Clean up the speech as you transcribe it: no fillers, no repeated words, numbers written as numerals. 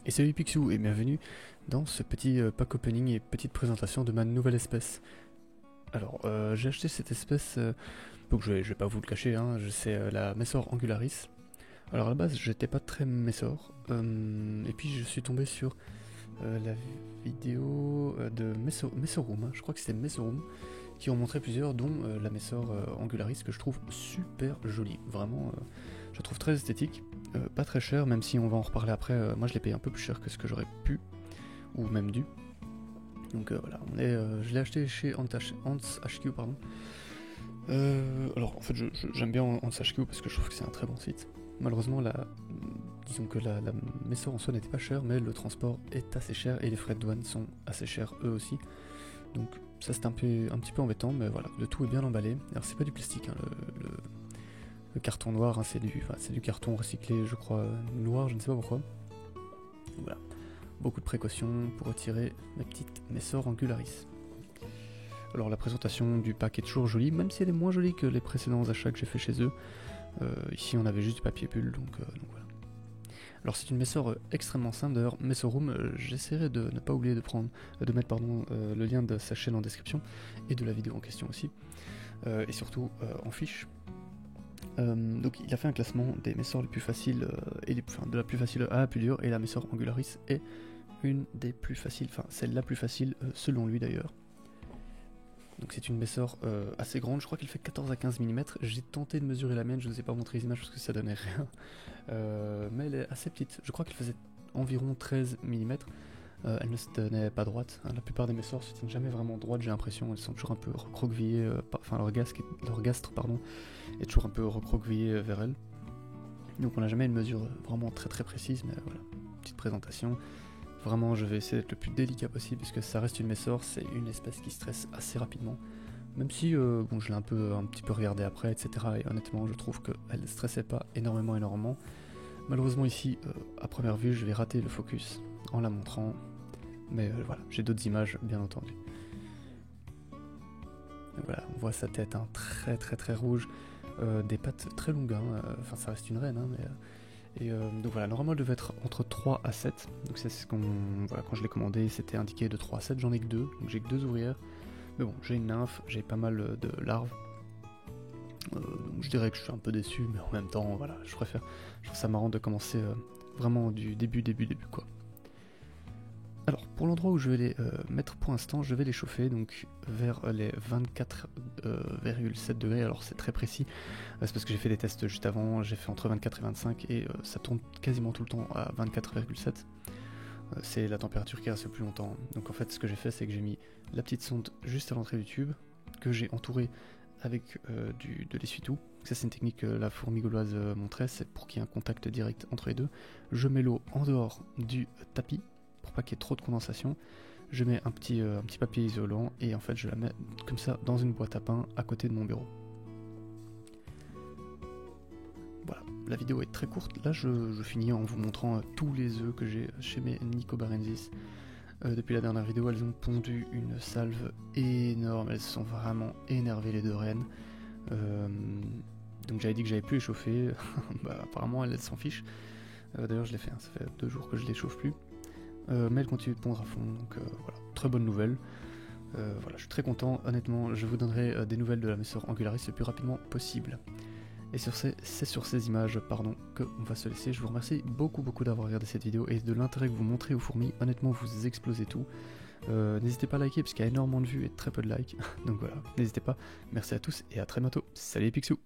Et salut Picsou et bienvenue dans ce petit pack opening et petite présentation de ma nouvelle espèce. Alors j'ai acheté cette espèce, donc je vais pas vous le cacher, hein, c'est la Messor angularis. Alors à la base j'étais pas très Messor, et puis je suis tombé sur la vidéo de Messorum, hein, je crois que c'était Messorum, qui ont montré plusieurs, dont la Messor angularis que je trouve super jolie, vraiment je la trouve très esthétique. Pas très cher, même si on va en reparler après. Moi je l'ai payé un peu plus cher que ce que j'aurais pu, ou même dû. Donc voilà, je l'ai acheté chez Ants HQ, pardon. Alors en fait j'aime bien Ants HQ parce que je trouve que c'est un très bon site. Malheureusement disons que la Messor en soi n'était pas chère, mais le transport est assez cher et les frais de douane sont assez chers eux aussi. Donc ça c'est un petit peu embêtant, mais voilà, le tout est bien emballé. Alors c'est pas du plastique, hein, le carton noir, hein, c'est du carton recyclé, je crois, noir, je ne sais pas pourquoi. Voilà, beaucoup de précautions pour retirer ma petite Messor angularis. Alors la présentation du pack est toujours jolie, même si elle est moins jolie que les précédents achats que j'ai fait chez eux. Ici on avait juste du papier bulle, donc voilà. Alors c'est une Messor extrêmement simple, d'ailleurs Messorum, j'essaierai de ne pas oublier de mettre le lien de sa chaîne en description, et de la vidéo en question aussi, et surtout en fiche. Donc il a fait un classement des Messors les plus faciles, de la plus facile à la plus dure, et la Messor angularis est une des plus faciles, enfin celle la plus facile selon lui d'ailleurs. Donc c'est une Messor assez grande, je crois qu'elle fait 14 à 15 mm, j'ai tenté de mesurer la mienne, je ne vous ai pas montré les images parce que ça donnait rien, mais elle est assez petite, je crois qu'elle faisait environ 13 mm. Elle ne se tenait pas droite, hein. La plupart des Messors se tiennent jamais vraiment droites, j'ai l'impression, elles sont toujours un peu recroquevillées, enfin leur gastre est toujours un peu recroquevillé vers elle. Donc on n'a jamais une mesure vraiment très très précise, mais voilà, petite présentation. Vraiment je vais essayer d'être le plus délicat possible, puisque ça reste une Messor, c'est une espèce qui stresse assez rapidement. Même si bon, je l'ai un petit peu regardé après, etc. Et honnêtement je trouve qu'elle ne stressait pas énormément. Malheureusement ici, à première vue, je vais rater le focus en la montrant. Mais voilà, j'ai d'autres images, bien entendu. Donc voilà, on voit sa tête, hein, très très très rouge, des pattes très longues, hein, enfin ça reste une reine, hein, mais... donc voilà, normalement elle devait être entre 3 à 7, donc c'est ce qu'on... Voilà, quand je l'ai commandé, c'était indiqué de 3 à 7, j'en ai que 2, donc j'ai que 2 ouvrières. Mais bon, j'ai une nymphe, j'ai pas mal de larves. Donc je dirais que je suis un peu déçu, mais en même temps, voilà, je trouve ça marrant de commencer vraiment du début, quoi. Alors, pour l'endroit où je vais les mettre pour l'instant, je vais les chauffer donc vers les 24,7 degrés. Alors c'est très précis, c'est parce que j'ai fait des tests juste avant, j'ai fait entre 24 et 25 et ça tourne quasiment tout le temps à 24,7. C'est la température qui reste le plus longtemps. Donc en fait ce que j'ai fait, c'est que j'ai mis la petite sonde juste à l'entrée du tube, que j'ai entouré avec de l'essuie-tout. Ça c'est une technique que la fourmi gauloise montrait, c'est pour qu'il y ait un contact direct entre les deux. Je mets l'eau en dehors du tapis, pour pas qu'il y ait trop de condensation. Je mets un petit papier isolant et en fait je la mets comme ça dans une boîte à pain à côté de mon bureau. Voilà, la vidéo est très courte, là je finis en vous montrant tous les œufs que j'ai chez mes Nicobarensis. Depuis la dernière vidéo, elles ont pondu une salve énorme, elles se sont vraiment énervées les deux reines. Donc j'avais dit que j'avais plus échauffé, bah, apparemment elles s'en fichent. D'ailleurs je l'ai fait, hein, ça fait 2 jours que je les chauffe plus. Mais elle continue de pondre à fond, donc voilà, très bonne nouvelle. Voilà, je suis très content, honnêtement, je vous donnerai des nouvelles de la Messor angularis le plus rapidement possible. Et c'est sur ces images, pardon, qu'on va se laisser. Je vous remercie beaucoup d'avoir regardé cette vidéo et de l'intérêt que vous montrez aux fourmis. Honnêtement, vous explosez tout. N'hésitez pas à liker parce qu'il y a énormément de vues et très peu de likes. Donc voilà, n'hésitez pas. Merci à tous et à très bientôt. Salut les Picsou!